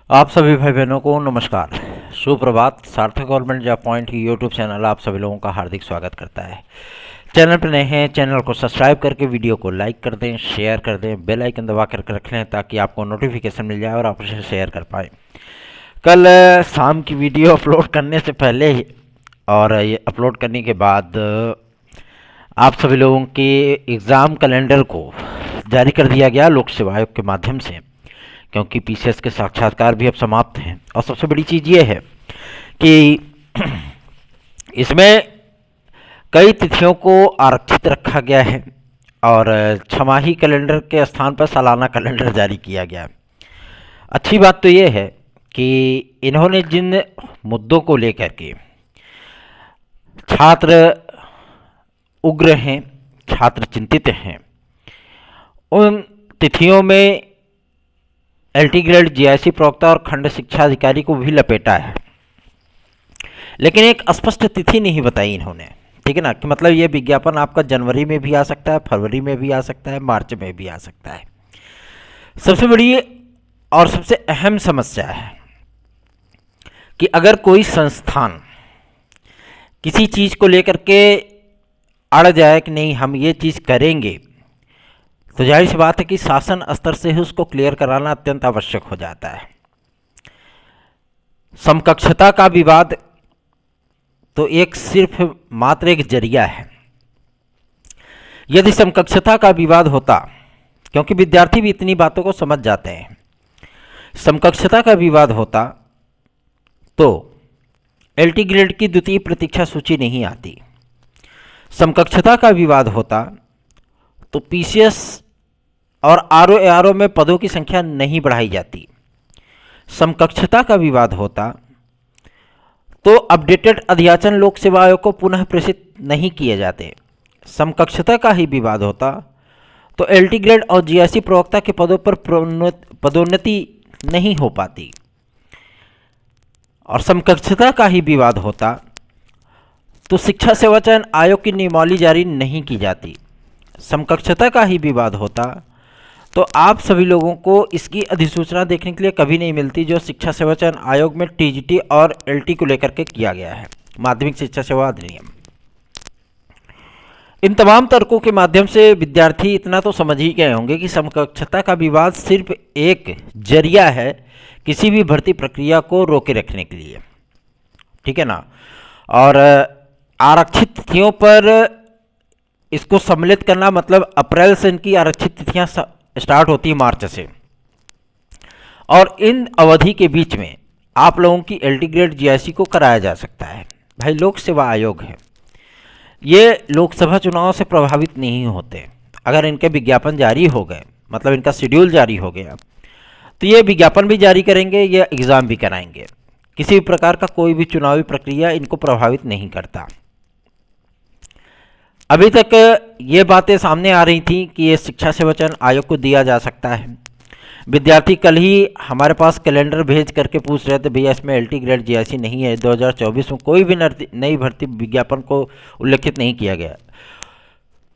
आप सभी भाई बहनों को नमस्कार, सुप्रभात। सार्थक government job point YouTube channel आप सभी लोगों का हार्दिक स्वागत करता है। चैनल पर नए हैं, चैनल को सब्सक्राइब करके वीडियो को लाइक कर दें, शेयर कर दें, बेल आइकन दबा कर रख लें ताकि आपको नोटिफिकेशन मिल जाए और आप उसे शेयर कर पाएँ। कल शाम की वीडियो अपलोड करने से पहले ही और ये अपलोड करने के बाद आप सभी लोगों के एग्ज़ाम कैलेंडर को जारी कर दिया गया लोक सेवा आयोग के माध्यम से, क्योंकि पीसीएस के साक्षात्कार भी अब समाप्त हैं। और सबसे बड़ी चीज़ ये है कि इसमें कई तिथियों को आरक्षित रखा गया है और छमाही कैलेंडर के स्थान पर सालाना कैलेंडर जारी किया गया है। अच्छी बात तो ये है कि इन्होंने जिन मुद्दों को लेकर के छात्र उग्र हैं, छात्र चिंतित हैं, उन तिथियों में एलटी ग्रेड, जीआईसी प्रवक्ता और खंड शिक्षा अधिकारी को भी लपेटा है, लेकिन एक स्पष्ट तिथि नहीं बताई इन्होंने। ठीक है ना, कि मतलब ये विज्ञापन आपका जनवरी में भी आ सकता है, फरवरी में भी आ सकता है, मार्च में भी आ सकता है। सबसे बड़ी और सबसे अहम समस्या है कि अगर कोई संस्थान किसी चीज़ को लेकर के अड़ जाए कि नहीं हम ये चीज़ करेंगे, तो जाहिर सी बात है कि शासन स्तर से ही उसको क्लियर कराना अत्यंत आवश्यक हो जाता है। समकक्षता का विवाद तो एक सिर्फ मात्र एक जरिया है। यदि समकक्षता का विवाद होता, क्योंकि विद्यार्थी भी इतनी बातों को समझ जाते हैं, समकक्षता का विवाद होता तो एलटी ग्रेड की द्वितीय प्रतीक्षा सूची नहीं आती। समकक्षता का विवाद होता तो पीसीएस और आरओ में पदों की संख्या नहीं बढ़ाई जाती। समकक्षता का विवाद होता तो अपडेटेड अध्याचन लोक सेवा आयोग को पुनः प्रेषित नहीं किए जाते। समकक्षता का ही विवाद होता तो एलटी ग्रेड और जीआईसी प्रवक्ता के पदों पर पदोन्नति नहीं हो पाती। और समकक्षता का ही विवाद होता तो शिक्षा सेवा चयन आयोग की नियमावली जारी नहीं की जाती। समकक्षता का ही विवाद होता तो आप सभी लोगों को इसकी अधिसूचना देखने के लिए कभी नहीं मिलती, जो शिक्षा सेवा चयन आयोग में टीजीटी और एलटी को लेकर के किया गया है, माध्यमिक शिक्षा सेवा अधिनियम। इन तमाम तर्कों के माध्यम से विद्यार्थी इतना तो समझ ही गए होंगे कि समकक्षता का विवाद सिर्फ एक जरिया है किसी भी भर्ती प्रक्रिया को रोके रखने के लिए। ठीक है ना, और आरक्षित तिथियों पर इसको सम्मिलित करना मतलब अप्रैल से इनकी आरक्षित तिथियां स्टार्ट होती है, मार्च से, और इन अवधि के बीच में आप लोगों की एलटी ग्रेड जीआईसी को कराया जा सकता है। भाई लोक सेवा आयोग है, ये लोकसभा चुनाव से प्रभावित नहीं होते। अगर इनके विज्ञापन जारी हो गए, मतलब इनका शेड्यूल जारी हो गया, तो ये विज्ञापन भी जारी करेंगे, ये एग्ज़ाम भी कराएंगे। किसी भी प्रकार का कोई भी चुनावी प्रक्रिया इनको प्रभावित नहीं करता। अभी तक ये बातें सामने आ रही थी कि ये शिक्षा सेवा चयन आयोग को दिया जा सकता है। विद्यार्थी कल ही हमारे पास कैलेंडर भेज करके पूछ रहे थे, भैया इसमें एलटी ग्रेड जीआईसी नहीं है, 2024 में कोई भी नई भर्ती विज्ञापन को उल्लेखित नहीं किया गया।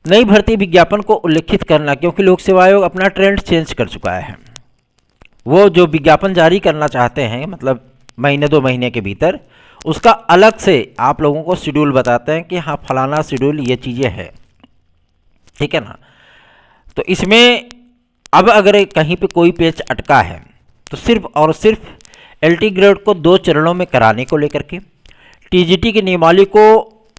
नई भर्ती विज्ञापन को उल्लेखित करना, क्योंकि लोक सेवा आयोग अपना ट्रेंड चेंज कर चुका है। वो जो विज्ञापन जारी करना चाहते हैं, मतलब महीने 2 महीने के भीतर, उसका अलग से आप लोगों को शेड्यूल बताते हैं कि हाँ फलाना शेड्यूल ये चीज़ें हैं। ठीक है ना, तो इसमें अब अगर कहीं पे कोई पेच अटका है तो सिर्फ और सिर्फ एलटी ग्रेड को 2 चरणों में कराने को लेकर के, टीजीटी की नियमावली को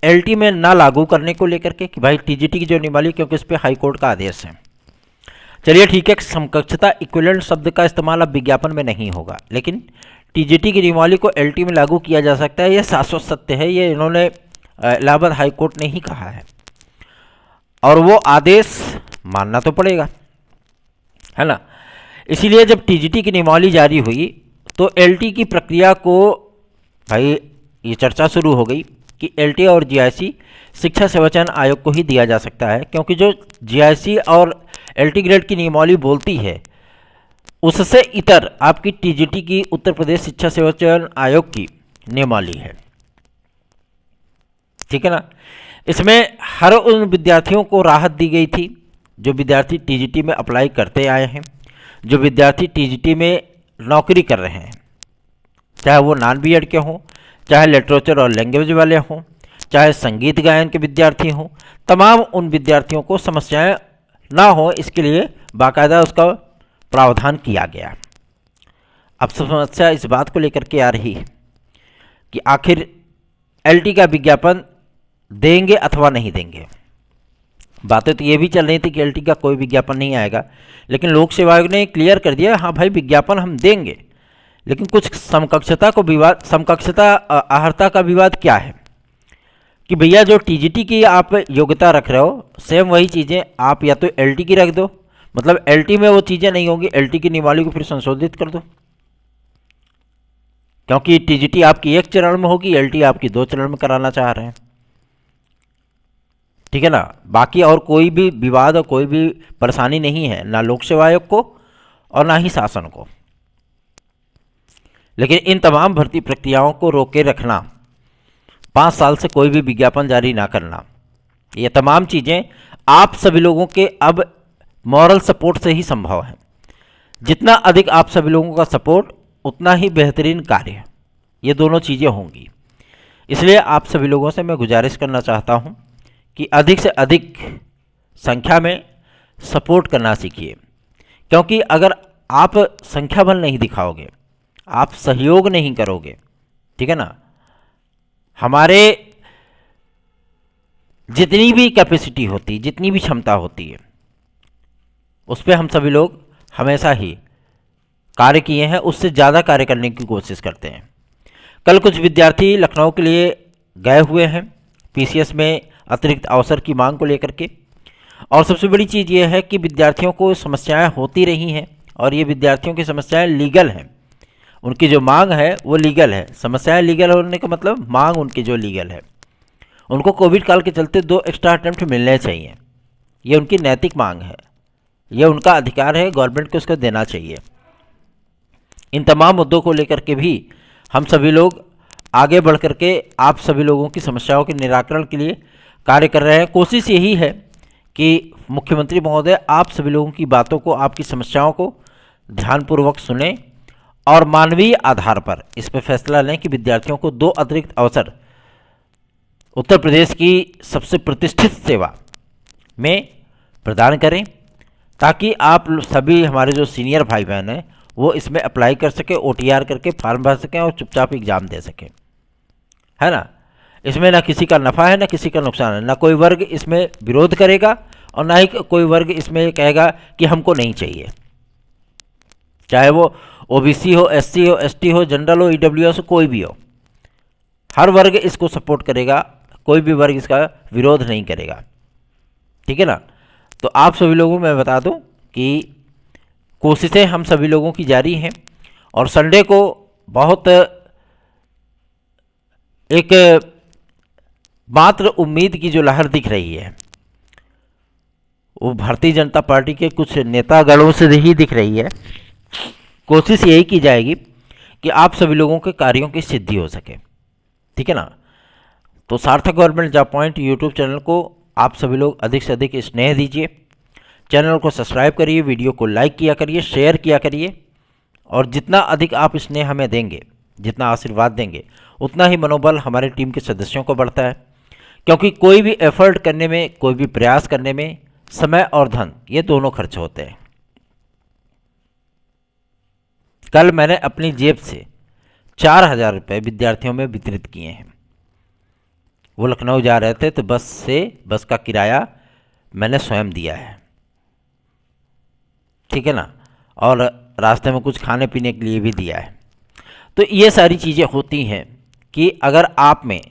एलटी में ना लागू करने को लेकर के, कि भाई टीजीटी की जो नियमावली, क्योंकि इस पर हाईकोर्ट का आदेश है। चलिए ठीक है, समकक्षता इक्विवेलेंट शब्द का इस्तेमाल अब विज्ञापन में नहीं होगा, लेकिन टीजीटी की नियमावली को एलटी में लागू किया जा सकता है। यह शाश्वत सत्य है, ये इन्होंने इलाहाबाद हाईकोर्ट ने ही कहा है, और वो आदेश मानना तो पड़ेगा, है ना। इसीलिए जब टीजीटी की नियमावली जारी हुई तो एलटी की प्रक्रिया को, भाई ये चर्चा शुरू हो गई कि एलटी और जीआईसी शिक्षा सेवा चयन आयोग को ही दिया जा सकता है, क्योंकि जो जीआईसी और एलटी ग्रेड की नियमावली बोलती है उससे इतर आपकी टीजीटी की उत्तर प्रदेश शिक्षा सेवा चयन आयोग की नियमावली है। ठीक है ना, इसमें हर उन विद्यार्थियों को राहत दी गई थी जो विद्यार्थी टीजीटी में अप्लाई करते आए हैं, जो विद्यार्थी टीजीटी में नौकरी कर रहे हैं, चाहे वो नॉन बीएड के हों, चाहे लिटरेचर और लैंग्वेज वाले हों, चाहे संगीत गायन के विद्यार्थी हों, तमाम उन विद्यार्थियों को समस्याएं ना हो, इसके लिए बाकायदा उसका प्रावधान किया गया। अब समस्या इस बात को लेकर के आ रही है कि आखिर एलटी का विज्ञापन देंगे अथवा नहीं देंगे। बातें तो ये भी चल रही थी कि एलटी का कोई विज्ञापन नहीं आएगा, लेकिन लोक सेवा आयोग ने क्लियर कर दिया, हाँ भाई विज्ञापन हम देंगे, लेकिन कुछ समकक्षता अहर्ता का विवाद क्या है कि भैया जो टीजीटी की आप योग्यता रख रहे हो, सेम वही चीज़ें आप या तो एलटी की रख दो, मतलब एलटी में वो चीज़ें नहीं होंगी, एलटी की नियमावली को फिर संशोधित कर दो, क्योंकि टीजीटी आपकी एक चरण में होगी, एलटी आपकी 2 चरण में कराना चाह रहे हैं। ठीक है ना। बाकी और कोई भी विवाद और कोई भी परेशानी नहीं है, ना लोक सेवा आयोग को और ना ही शासन को। लेकिन इन तमाम भर्ती प्रक्रियाओं को रोके रखना, 5 साल से कोई भी विज्ञापन जारी ना करना, ये तमाम चीज़ें आप सभी लोगों के अब मॉरल सपोर्ट से ही संभव है। जितना अधिक आप सभी लोगों का सपोर्ट, उतना ही बेहतरीन कार्य, ये दोनों चीज़ें होंगी। इसलिए आप सभी लोगों से मैं गुजारिश करना चाहता हूँ कि अधिक से अधिक संख्या में सपोर्ट करना सीखिए, क्योंकि अगर आप संख्या बल नहीं दिखाओगे, आप सहयोग नहीं करोगे, ठीक है ना, हमारे जितनी भी कैपेसिटी होती, जितनी भी क्षमता होती है, उस पर हम सभी लोग हमेशा ही कार्य किए हैं, उससे ज़्यादा कार्य करने की कोशिश करते हैं। कल कुछ विद्यार्थी लखनऊ के लिए गए हुए हैं पीसीएस में अतिरिक्त अवसर की मांग को लेकर के, और सबसे बड़ी चीज़ ये है कि विद्यार्थियों को समस्याएं होती रही हैं, और ये विद्यार्थियों की समस्याएं लीगल हैं, उनकी जो मांग है वो लीगल है। समस्याएं लीगल होने का मतलब मांग उनकी जो लीगल है, उनको कोविड काल के चलते 2 एक्स्ट्रा अटेम्प्ट मिलने चाहिए, ये उनकी नैतिक मांग है, ये उनका अधिकार है, गवर्नमेंट को उसको देना चाहिए। इन तमाम मुद्दों को लेकर के भी हम सभी लोग आगे बढ़ कर के आप सभी लोगों की समस्याओं के निराकरण के लिए कार्य कर रहे हैं। कोशिश यही है कि मुख्यमंत्री महोदय आप सभी लोगों की बातों को, आपकी समस्याओं को ध्यानपूर्वक सुने और मानवीय आधार पर इस पर फैसला लें कि विद्यार्थियों को 2 अतिरिक्त अवसर उत्तर प्रदेश की सबसे प्रतिष्ठित सेवा में प्रदान करें, ताकि आप सभी हमारे जो सीनियर भाई बहन हैं वो इसमें अप्लाई कर सकें, ओटीआर करके फॉर्म भर सकें और चुपचाप एग्ज़ाम दे सकें, है ना। इसमें ना किसी का नफ़ा है ना किसी का नुकसान है, ना कोई वर्ग इसमें विरोध करेगा और ना ही कोई वर्ग इसमें कहेगा कि हमको नहीं चाहिए, चाहे वो ओबीसी हो, एससी हो, एसटी हो, जनरल हो, ईडब्ल्यूएस हो, कोई भी हो, हर वर्ग इसको सपोर्ट करेगा, कोई भी वर्ग इसका विरोध नहीं करेगा, ठीक है ना। तो आप सभी लोगों को मैं बता दूं कि कोशिशें हम सभी लोगों की जारी हैं, और संडे को बहुत एक मात्र उम्मीद की जो लहर दिख रही है वो भारतीय जनता पार्टी के कुछ नेतागणों से ही दिख रही है। कोशिश यही की जाएगी कि आप सभी लोगों के कार्यों की सिद्धि हो सके, ठीक है ना। तो सार्थक government job point YouTube channel को आप सभी लोग अधिक से अधिक स्नेह दीजिए, चैनल को सब्सक्राइब करिए, वीडियो को लाइक किया करिए, शेयर किया करिए, और जितना अधिक आप स्नेह हमें देंगे, जितना आशीर्वाद देंगे, उतना ही मनोबल हमारे टीम के सदस्यों को बढ़ता है, क्योंकि कोई भी एफर्ट करने में, कोई भी प्रयास करने में समय और धन ये दोनों खर्च होते हैं। कल मैंने अपनी जेब से 4000 रुपये विद्यार्थियों में वितरित किए हैं। वो लखनऊ जा रहे थे तो बस का किराया मैंने स्वयं दिया है, ठीक है ना, और रास्ते में कुछ खाने पीने के लिए भी दिया है। तो ये सारी चीज़ें होती हैं कि अगर आप में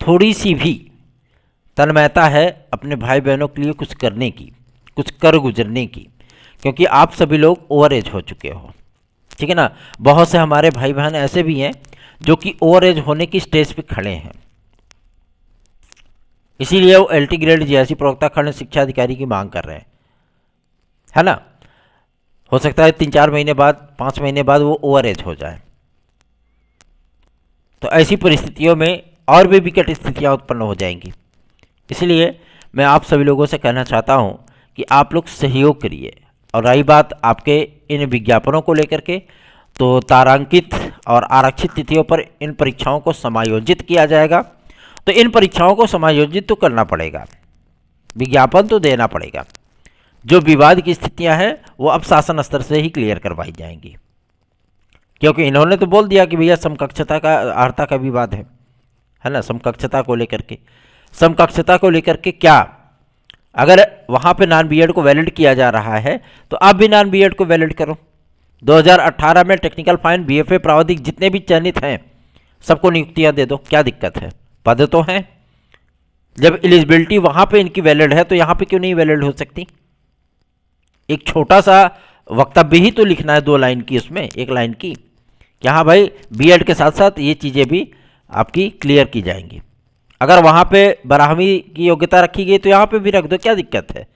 थोड़ी सी भी तन्मयता है अपने भाई बहनों के लिए कुछ करने की, कुछ कर गुजरने की, क्योंकि आप सभी लोग ओवर एज हो चुके हो, ठीक है ना। बहुत से हमारे भाई बहन ऐसे भी हैं जो कि ओवर एज होने की स्टेज पे खड़े हैं, इसीलिए वो एलटी ग्रेड जीआईसी प्रवक्ता खंड शिक्षा अधिकारी की मांग कर रहे हैं, है ना। हो सकता है 3-4 महीने बाद, 5 महीने बाद वो ओवर एज हो जाए। तो ऐसी परिस्थितियों में और भी विकट स्थितियां उत्पन्न हो जाएंगी। इसलिए मैं आप सभी लोगों से कहना चाहता हूं कि आप लोग सहयोग करिए। और रही बात आपके इन विज्ञापनों को लेकर के, तो तारांकित और आरक्षित तिथियों पर इन परीक्षाओं को समायोजित किया जाएगा। तो इन परीक्षाओं को समायोजित तो करना पड़ेगा, विज्ञापन तो देना पड़ेगा। जो विवाद की स्थितियां हैं वो अब शासन स्तर से ही क्लियर करवाई जाएंगी, क्योंकि इन्होंने तो बोल दिया कि भैया समकक्षता का अर्हता का विवाद है ना। समकक्षता को लेकर के क्या, अगर वहाँ पे नॉन बीएड को वैलिड किया जा रहा है तो आप भी नॉन बीएड को वैलिड करो। 2018 में टेक्निकल फाइन बीएफए प्रावधिक जितने भी चयनित हैं सबको नियुक्तियां दे दो, क्या दिक्कत है, पद तो हैं। जब एलिजिबिलिटी वहाँ पे इनकी वैलिड है तो यहाँ पे क्यों नहीं वैलिड हो सकती। एक छोटा सा वक्तव्य ही तो लिखना है 2 लाइन की, उसमें 1 लाइन की, कि हाँ भाई बीएड के साथ साथ ये चीज़ें भी आपकी क्लियर की जाएंगी। अगर वहाँ पे 12वीं की योग्यता रखी गई तो यहाँ पे भी रख दो, क्या दिक्कत है,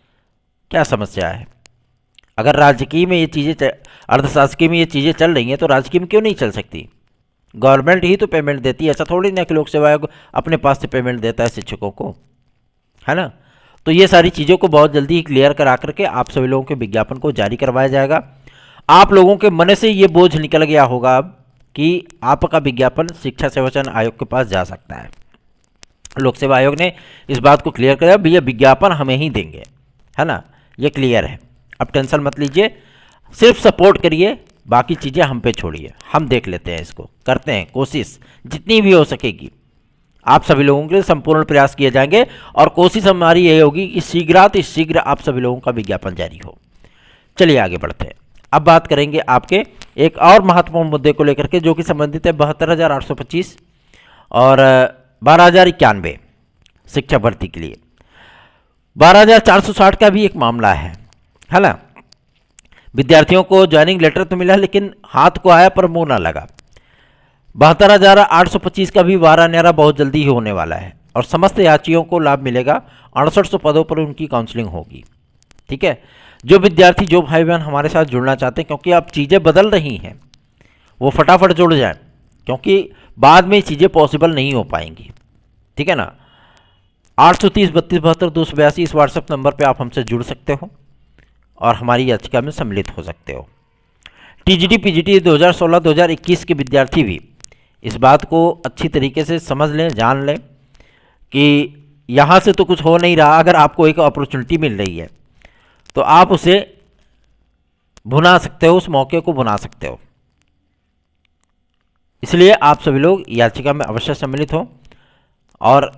क्या समस्या है। अगर राजकीय में ये चीज़ें, अर्धशासकीय में ये चीज़ें चल रही हैं तो राजकीय में क्यों नहीं चल सकती। गवर्नमेंट ही तो पेमेंट देती है, ऐसा थोड़ी ना कि लोक सेवा आयोग अपने पास से पेमेंट देता है शिक्षकों को, है ना। तो ये सारी चीज़ों को बहुत जल्दी ही क्लियर करा करके आप सभी लोगों के विज्ञापन को जारी करवाया जाएगा। आप लोगों के मन से ये बोझ निकल गया होगा अब कि आपका विज्ञापन शिक्षा सेवा चयन आयोग के पास जा सकता है। लोक सेवा आयोग ने इस बात को क्लियर कराया, भैया विज्ञापन हमें ही देंगे, है ना, ये क्लियर है। अब टेंशन मत लीजिए, सिर्फ सपोर्ट करिए, बाकी चीज़ें हम पे छोड़िए, हम देख लेते हैं, इसको करते हैं कोशिश जितनी भी हो सकेगी। आप सभी लोगों के लिए संपूर्ण प्रयास किए जाएंगे और कोशिश हमारी यही होगी कि शीघ्र आप सभी लोगों का विज्ञापन जारी हो। चलिए आगे बढ़ते हैं। अब बात करेंगे आपके एक और महत्वपूर्ण मुद्दे को लेकर के, जो कि संबंधित है 72,825 और 12,091 शिक्षा भर्ती के लिए। 12,460 का भी एक मामला है ना। विद्यार्थियों को ज्वाइनिंग लेटर तो मिला लेकिन हाथ को आया पर मुंह ना लगा। 72,825 का भी वारा न्यारा बहुत जल्दी ही होने वाला है और समस्त यात्रियों को लाभ मिलेगा। 6800 पदों पर उनकी काउंसलिंग होगी। ठीक है, जो विद्यार्थी, जो भाई बहन हमारे साथ जुड़ना चाहते हैं, क्योंकि अब चीज़ें बदल रही हैं, वो फटाफट जुड़ जाएं, क्योंकि बाद में चीज़ें पॉसिबल नहीं हो पाएंगी। ठीक है ना। 830 32 72 282 इस व्हाट्सएप नंबर पे आप हमसे जुड़ सकते हो और हमारी याचिका में सम्मिलित हो सकते हो। टीजीटी पीजीटी 2016-2021 के विद्यार्थी भी इस बात को अच्छी तरीके से समझ लें, जान लें कि यहाँ से तो कुछ हो नहीं रहा। अगर आपको एक अपॉर्चुनिटी मिल रही है तो आप उसे भुना सकते हो, उस मौके को भुना सकते हो। इसलिए आप सभी लोग याचिका में अवश्य सम्मिलित हो और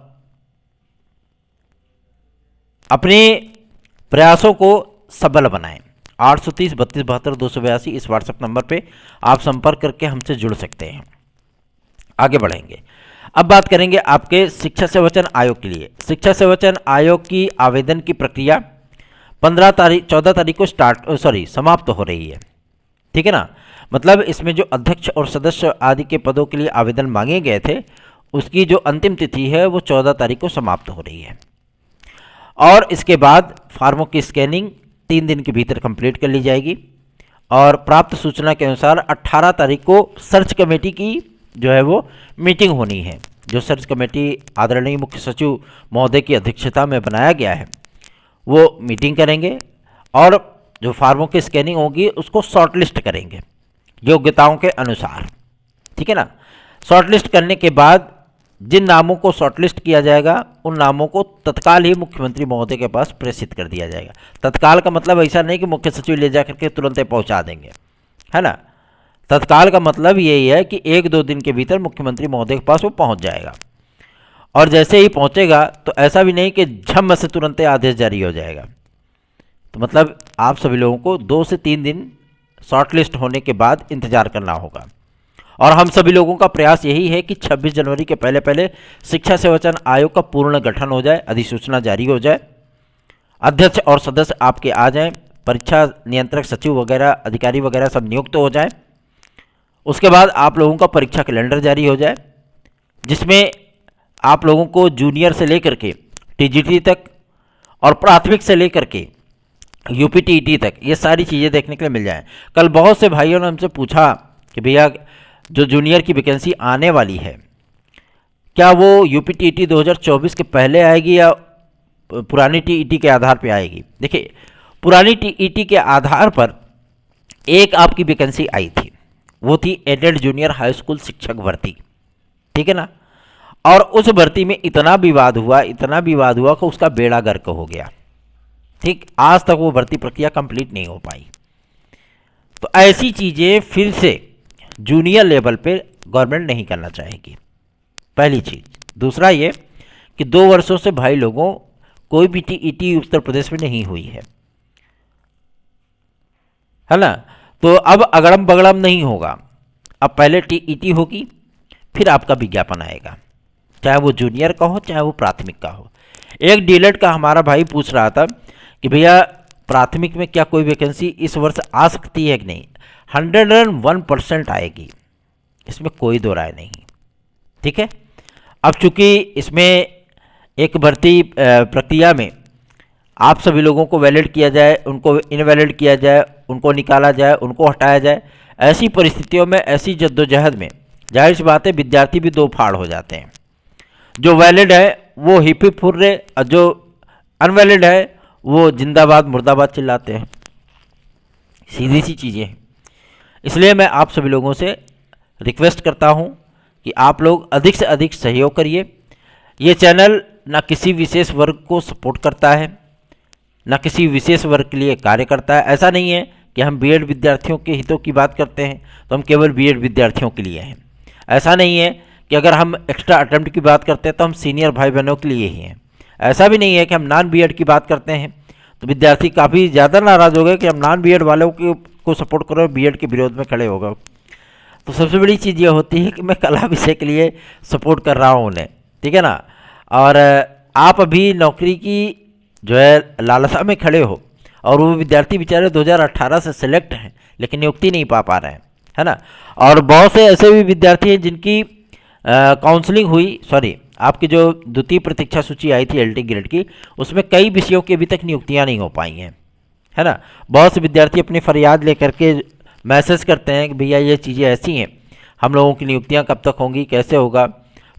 अपने प्रयासों को सबल बनाएं। 830 32 72 282 इस व्हाट्सएप नंबर पे आप संपर्क करके हमसे जुड़ सकते हैं। आगे बढ़ेंगे। अब बात करेंगे आपके शिक्षा सेवा चयन आयोग के लिए। शिक्षा सेवा चयन आयोग की आवेदन की प्रक्रिया 14 तारीख को समाप्त हो रही है। ठीक है ना। मतलब इसमें जो अध्यक्ष और सदस्य आदि के पदों के लिए आवेदन मांगे गए थे उसकी जो अंतिम तिथि है वो 14 तारीख को समाप्त हो रही है और इसके बाद फार्मों की स्कैनिंग 3 दिन के भीतर कंप्लीट कर ली जाएगी और प्राप्त सूचना के अनुसार 18 तारीख को सर्च कमेटी की जो है वो मीटिंग होनी है। जो सर्च कमेटी आदरणीय मुख्य सचिव महोदय की अध्यक्षता में बनाया गया है वो मीटिंग करेंगे और जो फार्मों की स्कैनिंग होगी उसको शॉर्टलिस्ट करेंगे योग्यताओं के अनुसार। ठीक है ना। शॉर्टलिस्ट करने के बाद जिन नामों को शॉर्टलिस्ट किया जाएगा उन नामों को तत्काल ही मुख्यमंत्री महोदय के पास प्रेषित कर दिया जाएगा। तत्काल का मतलब ऐसा नहीं कि मुख्य सचिव ले जा करके तुरंत पहुंचा देंगे, है ना। तत्काल का मतलब यही है कि 1-2 दिन के भीतर मुख्यमंत्री महोदय के पास वो पहुंच जाएगा और जैसे ही पहुंचेगा तो ऐसा भी नहीं कि झम से तुरंत आदेश जारी हो जाएगा। तो मतलब आप सभी लोगों को 2 से 3 दिन शॉर्टलिस्ट होने के बाद इंतजार करना होगा और हम सभी लोगों का प्रयास यही है कि 26 जनवरी के पहले पहले शिक्षा सेवा चयन आयोग का पूर्ण गठन हो जाए, अधिसूचना जारी हो जाए, अध्यक्ष और सदस्य आपके आ जाएं, परीक्षा नियंत्रक सचिव वगैरह अधिकारी वगैरह सब नियुक्त हो जाए। उसके बाद आप लोगों का परीक्षा कैलेंडर जारी हो जाए जिसमें आप लोगों को जूनियर से लेकर के टीजीटी तक और प्राथमिक से लेकर के यूपीटीईटी तक ये सारी चीज़ें देखने के लिए मिल जाएं। कल बहुत से भाइयों ने हमसे पूछा कि भैया जो जूनियर की वैकेंसी आने वाली है क्या वो यूपीटीईटी 2024 के पहले आएगी या पुरानी टीईटी के आधार पर आएगी। देखिए पुरानी टीईटी के आधार पर एक आपकी वैकेंसी आई थी, वो थी एडेड जूनियर हाई स्कूल शिक्षक भर्ती, ठीक है ना। और उस भर्ती में इतना विवाद हुआ कि उसका बेड़ा गर्क हो गया, ठीक। आज तक वो भर्ती प्रक्रिया कंप्लीट नहीं हो पाई। तो ऐसी चीज़ें फिर से जूनियर लेवल पे गवर्नमेंट नहीं करना चाहेगी, पहली चीज़। दूसरा ये कि 2 वर्षों से भाई लोगों कोई भी टीईटी उत्तर प्रदेश में नहीं हुई है ना। तो अब अगड़म बगड़म नहीं होगा, अब पहले टीईटी होगी, फिर आपका विज्ञापन आएगा, चाहे वो जूनियर का हो चाहे वो प्राथमिक का हो। एक डीएलएड का हमारा भाई पूछ रहा था कि भैया प्राथमिक में क्या कोई वैकेंसी इस वर्ष आ सकती है कि नहीं। 101% आएगी, इसमें कोई दो राय नहीं, ठीक है। अब चूंकि इसमें एक भर्ती प्रक्रिया में आप सभी लोगों को वैलिड किया जाए, उनको इनवैलिड किया जाए, उनको निकाला जाए, उनको हटाया जाए, ऐसी परिस्थितियों में, ऐसी जद्दोजहद में जाहिर सी बात है विद्यार्थी भी दो फाड़ हो जाते हैं। जो वैलिड है वो हिप हिप फुर्रे, और जो अनवैलिड है वो जिंदाबाद मुर्दाबाद चिल्लाते हैं। सीधी सी चीज़ें हैं। इसलिए मैं आप सभी लोगों से रिक्वेस्ट करता हूं कि आप लोग अधिक से अधिक सहयोग करिए। ये चैनल ना किसी विशेष वर्ग को सपोर्ट करता है, ना किसी विशेष वर्ग के लिए कार्य करता है। ऐसा नहीं है कि हम बीएड विद्यार्थियों के हितों की बात करते हैं तो हम केवल बीएड विद्यार्थियों के लिए हैं। ऐसा नहीं है कि अगर हम एक्स्ट्रा अटेम्प्ट की बात करते हैं तो हम सीनियर भाई बहनों के लिए ही हैं। ऐसा भी नहीं है कि हम नॉन बीएड की बात करते हैं तो विद्यार्थी काफ़ी ज़्यादा नाराज़ हो गए कि हम नॉन बीएड वालों को सपोर्ट करो, बीएड के विरोध में खड़े हो गए। तो सबसे बड़ी चीज़ ये होती है कि मैं कला विषय के लिए सपोर्ट कर रहा हूँ उन्हें, ठीक है ना। और आप अभी नौकरी की जो है लालसा में खड़े हो, और वो विद्यार्थी बेचारे 2018 से सिलेक्ट हैं लेकिन नियुक्ति नहीं पा रहे हैं, है ना। और बहुत से ऐसे भी विद्यार्थी हैं जिनकी काउंसलिंग हुई, सॉरी आपकी जो द्वितीय प्रतीक्षा सूची आई थी एलटी ग्रेड की, उसमें कई विषयों की अभी तक नियुक्तियां नहीं हो पाई हैं, है ना। बहुत से विद्यार्थी अपनी फरियाद लेकर के मैसेज करते हैं कि भैया ये चीज़ें ऐसी हैं, हम लोगों की नियुक्तियां कब तक होंगी, कैसे होगा,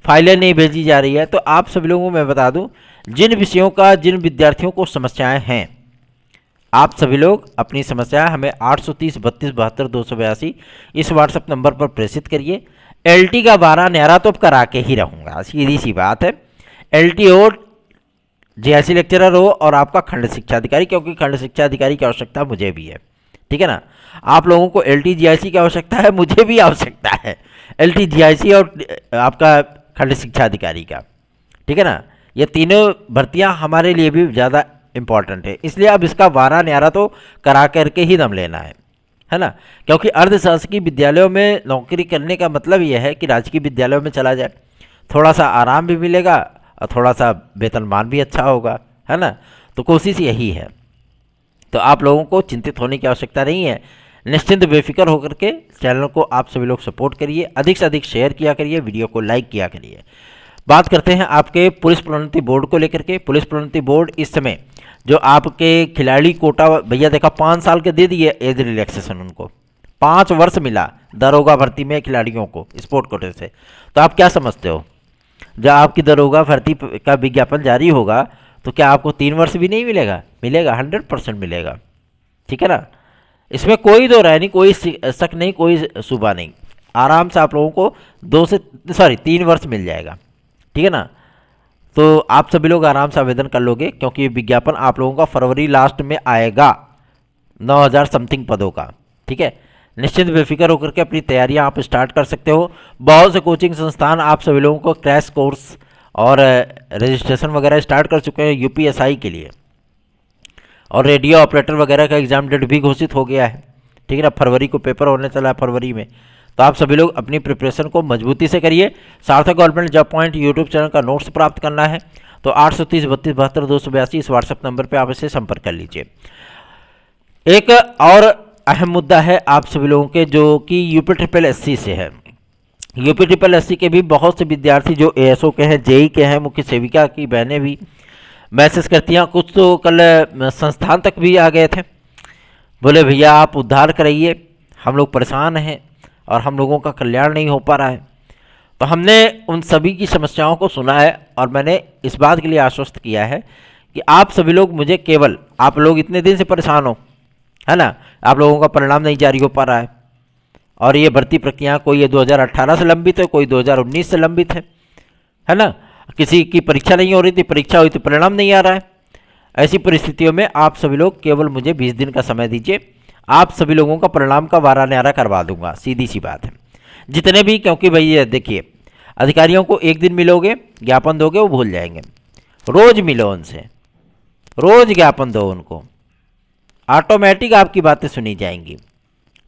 फाइलें नहीं भेजी जा रही है। तो आप सभी लोगों को मैं बता दूं, जिन विषयों का जिन विद्यार्थियों को समस्याएं हैं, आप सभी लोग अपनी समस्या हमें 830 32 72 282 इस व्हाट्सएप नंबर पर प्रेषित करिए। एलटी का 12 न्यारा तो करा के ही रहूँगा, सीधी सी बात है। एलटी हो, जेआईसी लेक्चरर हो, और आपका खंड शिक्षा अधिकारी, क्योंकि खंड शिक्षा अधिकारी की आवश्यकता मुझे भी है, ठीक है ना। आप लोगों को एलटी जीआईसी की आवश्यकता है, मुझे भी आवश्यकता है एलटी जीआईसी और आपका खंड शिक्षा अधिकारी का, ठीक है ना। ये तीनों भर्तियां हमारे लिए भी ज़्यादा इंपॉर्टेंट है, इसलिए अब इसका 12 न्यारा तो करा करके ही दम लेना है ना। क्योंकि अर्धशासकीय विद्यालयों में नौकरी करने का मतलब यह है कि राजकीय विद्यालयों में चला जाए, थोड़ा सा आराम भी मिलेगा और थोड़ा सा वेतनमान भी अच्छा होगा, है ना। तो कोशिश यही है। तो आप लोगों को चिंतित होने की आवश्यकता नहीं है, निश्चिंत बेफिक्र होकर के चैनल को आप सभी लोग सपोर्ट करिए, अधिक से अधिक शेयर किया करिए, वीडियो को लाइक किया करिए। बात करते हैं आपके पुलिस प्रोन्नति बोर्ड को लेकर के। पुलिस प्रोन्नति बोर्ड इस समय जो आपके खिलाड़ी कोटा, भैया देखा 5 साल के दे दिए एज रिलैक्सेशन, उनको 5 वर्ष मिला दरोगा भर्ती में खिलाड़ियों को स्पोर्ट कोटे से। तो आप क्या समझते हो, जब आपकी दरोगा भर्ती का विज्ञापन जारी होगा तो क्या आपको 3 वर्ष भी नहीं मिलेगा? मिलेगा, 100% मिलेगा, ठीक है ना। इसमें कोई दो राय नहीं, कोई शक नहीं, कोई सुबह नहीं। आराम से आप लोगों को 3 वर्ष मिल जाएगा, ठीक है ना। तो आप सभी लोग आराम से आवेदन कर लोगे, क्योंकि ये विज्ञापन आप लोगों का फरवरी लास्ट में आएगा 9000 समथिंग पदों का, ठीक है। निश्चिंत बेफिक्र होकर के अपनी तैयारियां आप स्टार्ट कर सकते हो। बहुत से कोचिंग संस्थान आप सभी लोगों को क्रैश कोर्स और रजिस्ट्रेशन वगैरह स्टार्ट कर चुके हैं यूपीएसआई के लिए, और रेडियो ऑपरेटर वगैरह का एग्जाम डेट भी घोषित हो गया है, ठीक है ना। फरवरी को पेपर होने चला है, फरवरी में। तो आप सभी लोग अपनी प्रिपरेशन को मजबूती से करिए। सार्थक government job point YouTube channel का नोट्स प्राप्त करना है तो 830 32 72 282 इस व्हाट्सएप नंबर पर आप इसे संपर्क कर लीजिए। एक और अहम मुद्दा है आप सभी लोगों के, जो कि यूपी से है। यूपी के भी बहुत से विद्यार्थी जो एएसओ के हैं, जेई के हैं, मुख्य सेविका की बहनें भी मैसेज करती हैं। कुछ तो कल संस्थान तक भी आ गए थे, बोले भैया आप उद्धार कराइए, हम लोग परेशान हैं और हम लोगों का कल्याण नहीं हो पा रहा है। तो हमने उन सभी की समस्याओं को सुना है और मैंने इस बात के लिए आश्वस्त किया है कि आप सभी लोग मुझे केवल, आप लोग इतने दिन से परेशान हो, है ना, आप लोगों का परिणाम नहीं जारी हो पा रहा है, और ये भर्ती प्रक्रिया कोई ये 2018 से लंबित है, कोई 2019 से लंबित है ना। किसी की परीक्षा नहीं हो रही थी, परीक्षा हुई तो परिणाम नहीं आ रहा है। ऐसी परिस्थितियों में आप सभी लोग केवल मुझे 20 दिन का समय दीजिए, आप सभी लोगों का परिणाम का वारा न्यारा करवा दूंगा, सीधी सी बात है। जितने भी, क्योंकि भाई ये देखिए, अधिकारियों को एक दिन मिलोगे, ज्ञापन दोगे, वो भूल जाएंगे। रोज मिलो उनसे, रोज ज्ञापन दो उनको, ऑटोमेटिक आपकी बातें सुनी जाएंगी,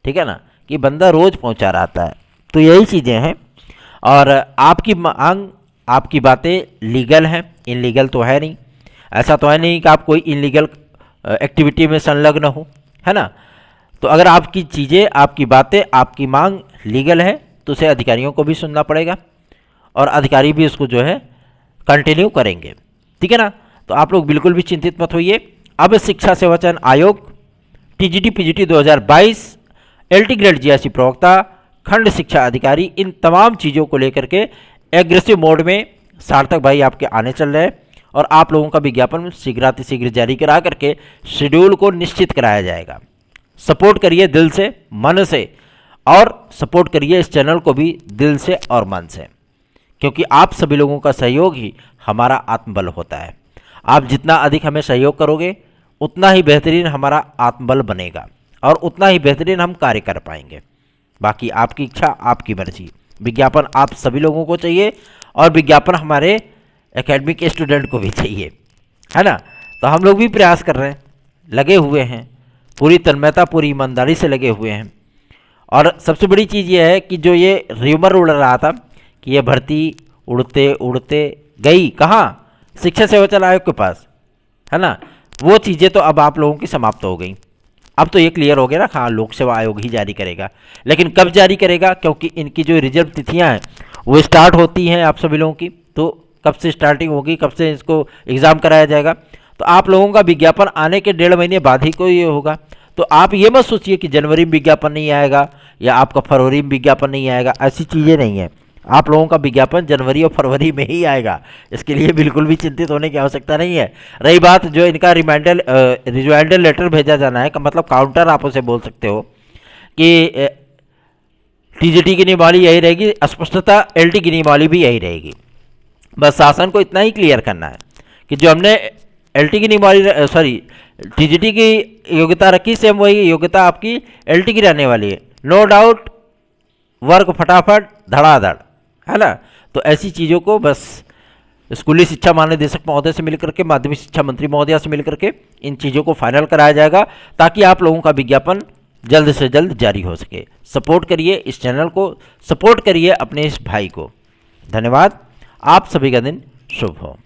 ठीक है ना, कि बंदा रोज पहुंचा रहता है। तो यही चीज़ें हैं। और आपकी मांग, आपकी बातें लीगल हैं, इनलीगल तो है नहीं। ऐसा तो है नहीं कि आप कोई इनलीगल एक्टिविटी में संलग्न हो, है ना। तो अगर आपकी चीज़ें, आपकी बातें, आपकी मांग लीगल है तो उसे अधिकारियों को भी सुनना पड़ेगा और अधिकारी भी उसको जो है कंटिन्यू करेंगे, ठीक है ना। तो आप लोग बिल्कुल भी चिंतित मत होइए। अब शिक्षा सेवा चयन आयोग, TGT PGT 2022, LT grade GIC प्रवक्ता, खंड शिक्षा अधिकारी, इन तमाम चीज़ों को लेकर के एग्रेसिव मोड में सार्थक भाई आपके आने चल रहे हैं और आप लोगों का विज्ञापन शीघ्रातिशीघ्र जारी करा करके शेड्यूल को निश्चित कराया जाएगा। सपोर्ट करिए दिल से, मन से, और सपोर्ट करिए इस चैनल को भी दिल से और मन से, क्योंकि आप सभी लोगों का सहयोग ही हमारा आत्मबल होता है। आप जितना अधिक हमें सहयोग करोगे उतना ही बेहतरीन हमारा आत्मबल बनेगा और उतना ही बेहतरीन हम कार्य कर पाएंगे। बाकी आपकी इच्छा, आपकी मर्जी। विज्ञापन आप सभी लोगों को चाहिए और विज्ञापन हमारे एकेडमी के स्टूडेंट को भी चाहिए, है ना। तो हम लोग भी प्रयास कर रहे हैं, लगे हुए हैं, पूरी तन्मयता, पूरी ईमानदारी से लगे हुए हैं। और सबसे बड़ी चीज़ ये है कि जो ये र्यूमर उड़ रहा था कि ये भर्ती उड़ते उड़ते गई कहाँ, शिक्षा सेवा चयन आयोग के पास, है ना, वो चीज़ें तो अब आप लोगों की समाप्त हो गई। अब तो ये क्लियर हो गया ना, हाँ लोक सेवा आयोग ही जारी करेगा। लेकिन कब जारी करेगा, क्योंकि इनकी जो रिजर्व तिथियाँ हैं वो स्टार्ट होती हैं आप सभी लोगों की, तो कब से स्टार्टिंग होगी, कब से इसको एग्ज़ाम कराया जाएगा, तो आप लोगों का विज्ञापन आने के 1.5 महीने बाद ही को ये होगा। तो आप ये मत सोचिए कि जनवरी में विज्ञापन नहीं आएगा या आपका फरवरी में विज्ञापन नहीं आएगा, ऐसी चीज़ें नहीं है। आप लोगों का विज्ञापन जनवरी और फरवरी में ही आएगा, इसके लिए बिल्कुल भी चिंतित होने की आवश्यकता नहीं है। रही बात जो इनका रिमाइंडर लेटर भेजा जाना है, का मतलब काउंटर आप उसे बोल सकते हो कि टीजीटी की नियमावली यही रहेगी, अस्पष्टता एलटी की नियमावली भी यही रहेगी। बस शासन को इतना ही क्लियर करना है कि जो हमने एलटी की नियमावली, सॉरी टीजीटी की योग्यता रखी, सेम वही योग्यता आपकी एलटी की रहने वाली है। नो डाउट, वर्क फटाफट धड़ाधड़, है ना। तो ऐसी चीज़ों को बस स्कूली शिक्षा महानिदेशक महोदय से मिलकर के, माध्यमिक शिक्षा मंत्री महोदया से मिलकर के इन चीज़ों को फाइनल कराया जाएगा, ताकि आप लोगों का विज्ञापन जल्द से जल्द जारी हो सके। सपोर्ट करिए इस चैनल को, सपोर्ट करिए अपने इस भाई को। धन्यवाद। आप सभी का दिन शुभ हो।